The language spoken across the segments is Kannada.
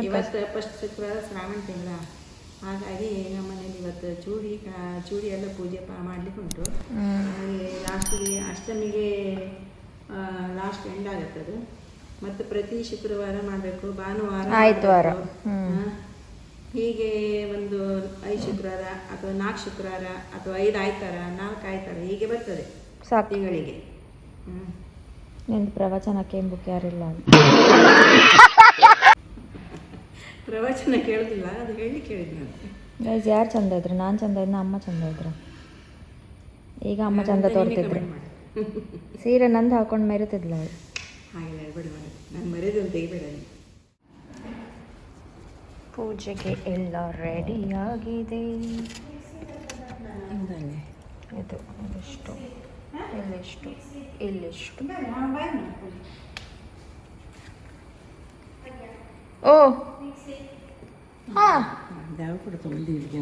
ಇವತ್ತು ಫಸ್ಟ್ ಶುಕ್ರವಾರ ಶ್ರಾವಣ ತಿಂಗಳ, ಹಾಗಾಗಿ ನಮ್ಮ ಮನೇಲಿ ಇವತ್ತು ಚೂಡಿ ಎಲ್ಲ ಪೂಜೆ ಮಾಡಲಿಕ್ಕೆ ಉಂಟು. ಲಾಸ್ಟಿಗೆ ಅಷ್ಟಮಿಗೆ ಲಾಸ್ಟ್ ಎಂಡ್ ಆಗುತ್ತೆ ಅದು. ಮತ್ತು ಪ್ರತಿ ಶುಕ್ರವಾರ ಮಾಡಬೇಕು, ಭಾನುವಾರ ಆಯ್ತವಾರ, ಹೀಗೆ ಒಂದು 5 ಶುಕ್ರವಾರ ಅಥವಾ 4 ಶುಕ್ರವಾರ ಅಥವಾ 5 ಆಯ್ತಾರ 4 ಆಯ್ತಾರ ಹೀಗೆ ಬರ್ತದೆ ತಿಂಗಳಿಗೆ. ನಿಂದು ಪ್ರವಚನಕ್ಕೆ ಎಂಬುಕ್ಕೆ ಯಾರಿಲ್ಲ ಪ್ರವಚನ ಕೇಳುದಿಲ್ಲ, ಅದು ಹೇಳಿ ಕೇಳಿದ್ ನಾನು. ಗೈಸ್ ಯಾರು ಚಂದ ಇದ್ರು? ನಾನು ಚಂದ ಇದ್ನ, ಅಮ್ಮ ಚಂದ ಇದ್ರು. ಈಗ ಅಮ್ಮ ಚಂದ ತೋರ್ತಿದ್ರು. ಸೀರೆ ನಂದು ಹಾಕೊಂಡು ಮೆರಿತಿದ್ಲ ಅವಳು. ಹಾಗೆ ಬೇಡ, ನಾನು ಮರೆದು ಅಂತ ಬೇಡ. ಪೂಜೆಗೆ ಎಲ್ಲ ರೆಡಿ ಆಗಿದೆ. ಇದು ಇಷ್ಟು, ಇಲ್ಲಿಷ್ಟು, ಇಲ್ಲಿಷ್ಟು. ಓ ಹಾಂ, ಯಾವ ಕೂಡ ತೊಗೊಂಡಿದ್ದೆ.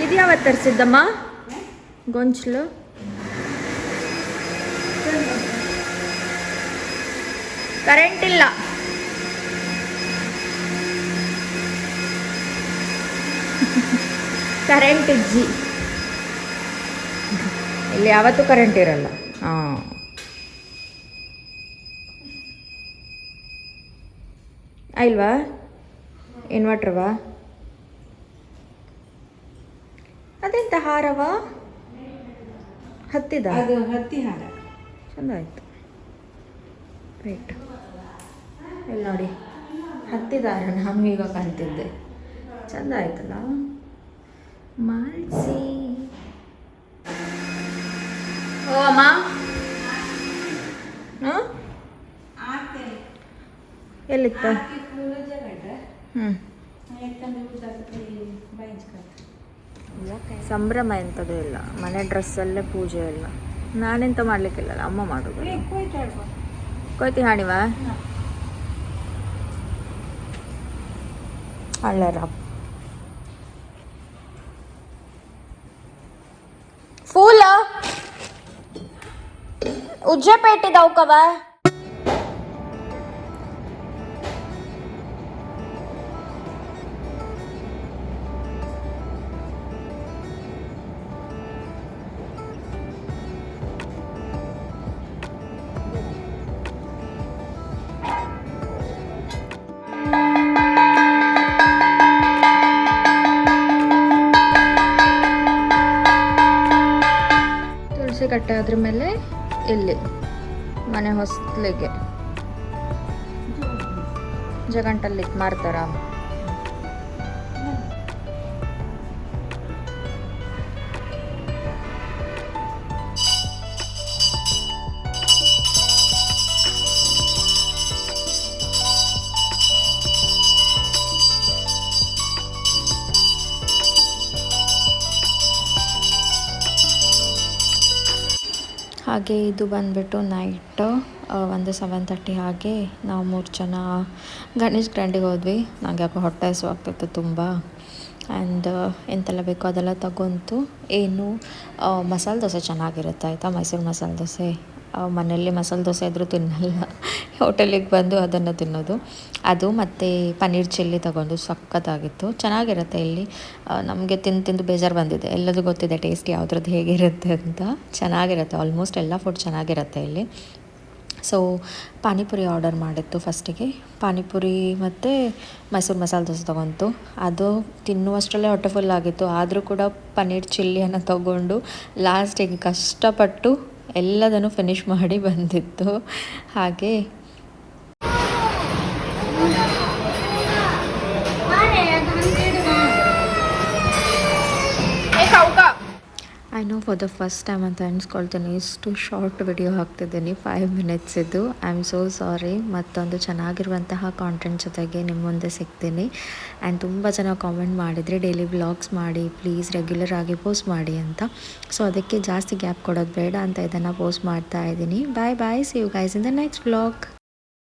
ಇದು ಯಾವತ್ತು ತರಿಸಿದ್ದಮ್ಮ ಗೊಂಚಲು? ಕರೆಂಟ್ ಇಲ್ಲ. ಕರೆಂಟ್ ಇಜ್ಜಿ ಇಲ್ಲಿ ಯಾವತ್ತೂ ಕರೆಂಟ್ ಇರಲ್ಲ. ಹಾಂ, ಇಲ್ವಾ ಇನ್ವರ್ಟ್ರವಾ? ಅದೆಂತ ಹಾರವಾ? ಹತ್ತಿದ? ಅದು ಹತ್ತಿ ಹಾರ. ಚಂದ ಆಯ್ತು. ರೈಟ್, ಇಲ್ಲಿ ನೋಡಿ ಹತ್ತಿದಾರ. ನಾನು ಈಗ ಕಾಣ್ತಿದ್ದೆ. ಚಂದ ಆಯ್ತಲ್ಲ ಮಾಡಿಸಿ. ಓ ಅಮ್ಮ, ಹಾಂ ಎಲ್ಲಿತ್ತ? ಸಂಭ್ರಮ ಎಂಥದ್ದು ಇಲ್ಲ, ಮನೆ ಡ್ರೆಸ್ಸಲ್ಲೇ ಪೂಜೆ ಇಲ್ಲ. ನಾನೆಂತ ಮಾಡ್ಲಿಕ್ಕಿಲ್ಲ, ಅಮ್ಮ ಮಾಡೋದು. ಕೊಯ್ತಿ ಹಾಣಿವ ಅಳ್ಳರ ಫೂಲ ಉಜ್ಜೆ ಪೇಟಿದಾವ್ ಕವ. ತುಳಸಿ ಕಟ್ಟೆ ಅದ್ರ ಮೇಲೆ ಇಲ್ಲಿ ಮನೆ ಹೊಸ್ಲಿಗೆ ಜಗಂಟಲ್ಲಿ ಮಾರ್ತಾರ. ಹಾಗೆ ಇದು ಬಂದುಬಿಟ್ಟು ನೈಟ್ ಒಂದು 7:30 ಹಾಗೆ ನಾವು 3 ಜನ ಗಣೇಶ್ ಗ್ರ್ಯಾಂಡಿಗೆ ಹೋದ್ವಿ. ನನಗೆ ಯಾಕೋ ಹೊಟ್ಟೆ ಹಸಿವಾಗ್ತಿತ್ತು ತುಂಬ. ಆ್ಯಂಡ್ ಎಂತೆಲ್ಲ ಬೇಕೋ ಅದೆಲ್ಲ ತಗೊಂತು. ಏನು ಮಸಾಲೆ ದೋಸೆ ಚೆನ್ನಾಗಿರುತ್ತೆ ಆಯಿತಾ, ಮೈಸೂರು ಮಸಾಲೆ ದೋಸೆ. ಮನೆಯಲ್ಲಿ ಮಸಾಲೆ ದೋಸೆ ಇದ್ರೂ ತಿನ್ನಲ್ಲ, ಹೋಟೆಲಿಗೆ ಬಂದು ಅದನ್ನು ತಿನ್ನೋದು. ಅದು ಮತ್ತು ಪನ್ನೀರ್ ಚಿಲ್ಲಿ ತಗೊಂಡು ಸಖತ್ತಾಗಿತ್ತು, ಚೆನ್ನಾಗಿರುತ್ತೆ. ಇಲ್ಲಿ ನಮಗೆ ತಿಂದು ಬೇಜಾರು ಬಂದಿದೆ. ಎಲ್ಲದೂ ಗೊತ್ತಿದೆ ಟೇಸ್ಟ್ ಯಾವುದ್ರದ್ದು ಹೇಗಿರುತ್ತೆ ಅಂತ. ಚೆನ್ನಾಗಿರುತ್ತೆ, ಆಲ್ಮೋಸ್ಟ್ ಎಲ್ಲ ಫುಡ್ ಚೆನ್ನಾಗಿರುತ್ತೆ ಇಲ್ಲಿ. ಸೊ ಪಾನಿಪುರಿ ಆರ್ಡರ್ ಮಾಡಿತ್ತು ಫಸ್ಟಿಗೆ. ಪಾನಿಪುರಿ ಮತ್ತು ಮೈಸೂರು ಮಸಾಲೆ ದೋಸೆ ತೊಗೊಂತು. ಅದು ತಿನ್ನುವಷ್ಟರಲ್ಲೇ ಹೊಟ್ಟೆ ಫುಲ್ ಆಗಿತ್ತು. ಆದರೂ ಕೂಡ ಪನ್ನೀರ್ ಚಿಲ್ಲಿಯನ್ನು ತೊಗೊಂಡು ಲಾಸ್ಟಿಗೆ ಕಷ್ಟಪಟ್ಟು ಎಲ್ಲದನ್ನು ಫಿನಿಷ್ ಮಾಡಿ ಬಂದಿತ್ತು. ಹಾಗೆ ಐ ನೋ ನಾನು ಫಾರ್ ದ ಫಸ್ಟ್ ಟೈಮ್ ಅಂತ ಅನ್ಸ್ಕೊಳ್ತೀನಿ ಇಷ್ಟು ಶಾರ್ಟ್ ವಿಡಿಯೋ ಹಾಕ್ತಿದ್ದೀನಿ 5 ಮಿನಿಟ್ಸಿದ್ದು. I am so sorry. ಮತ್ತೊಂದು ಚೆನ್ನಾಗಿರುವಂತಹ ಕಾಂಟೆಂಟ್ ಜೊತೆಗೆ ನಿಮ್ಮ ಮುಂದೆ ಸಿಗ್ತೀನಿ. ಆ್ಯಂಡ್ ತುಂಬ ಜನ ಕಾಮೆಂಟ್ ಮಾಡಿದರೆ ಡೈಲಿ ವ್ಲಾಗ್ಸ್ ಮಾಡಿ ಪ್ಲೀಸ್ ರೆಗ್ಯುಲರ್ ಆಗಿ ಪೋಸ್ಟ್ ಮಾಡಿ ಅಂತ. ಸೊ ಅದಕ್ಕೆ ಜಾಸ್ತಿ ಗ್ಯಾಪ್ ಕೊಡೋದು ಬೇಡ ಅಂತ ಇದನ್ನು ಪೋಸ್ಟ್ ಮಾಡ್ತಾ ಇದ್ದೀನಿ. Bye bye, see you guys in the next vlog.